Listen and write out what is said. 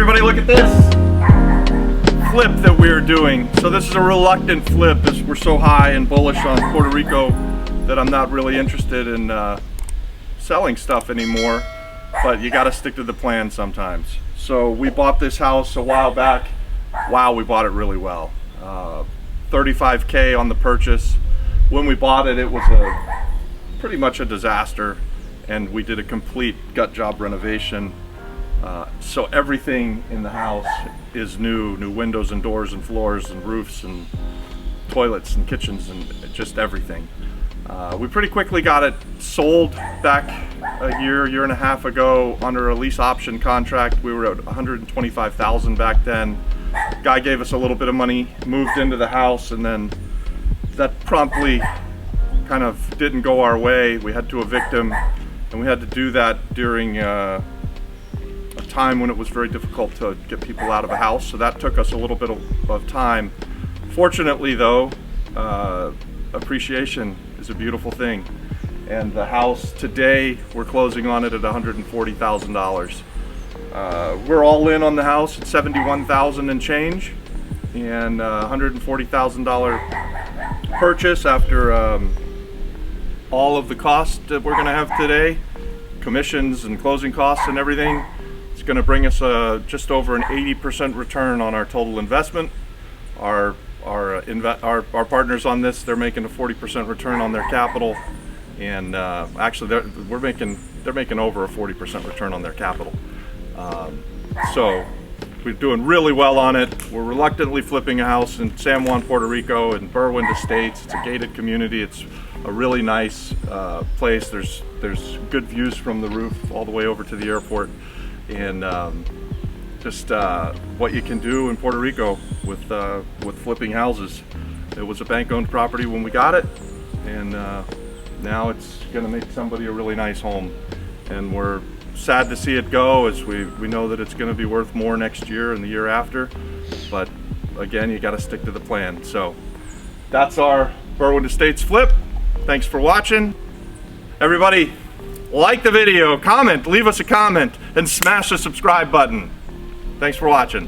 Everybody look at this flip that we're doing. So this is a reluctant flip as we're so high and bullish on Puerto Rico that I'm not really interested in selling stuff anymore, but you got to stick to the plan sometimes. So we bought this house a while back. Wow, we bought it really well. $35K on the purchase. When we bought it, it was pretty much a disaster, and we did a complete gut job renovation. So everything in the house is new windows and doors and floors and roofs and toilets and kitchens and just everything. We pretty quickly got it sold back a year and a half ago under a lease option contract. We were at $125,000 back then. Guy gave us a little bit of money, moved into the house, and then that promptly kind of didn't go our way. We had to evict him, and we had to do that during a time when it was very difficult to get people out of a house, so that took us a little bit of time. Fortunately though, appreciation is a beautiful thing, and the house today, we're closing on it at $140,000. We're all in on the house at $71,000 and change, and $140,000 purchase after all of the costs that we're going to have today, commissions and closing costs and everything. It's going to bring us just over an 80% return on our total investment. Our partners on this, they're making a 40% return on their capital, and actually they're making over a 40% return on their capital. So we're doing really well on it. We're reluctantly flipping a house in San Juan, Puerto Rico, in Berwind Estates. It's a gated community. It's a really nice place. There's good views from the roof all the way over to the airport, and just what you can do in Puerto Rico with flipping houses. It was a bank-owned property when we got it, and now it's going to make somebody a really nice home. And we're sad to see it go, as we know that it's going to be worth more next year and the year after. But again, you got to stick to the plan. So that's our Berwind Estates flip. Thanks for watching. Everybody, like the video, comment, leave us a comment, and smash the subscribe button. Thanks for watching.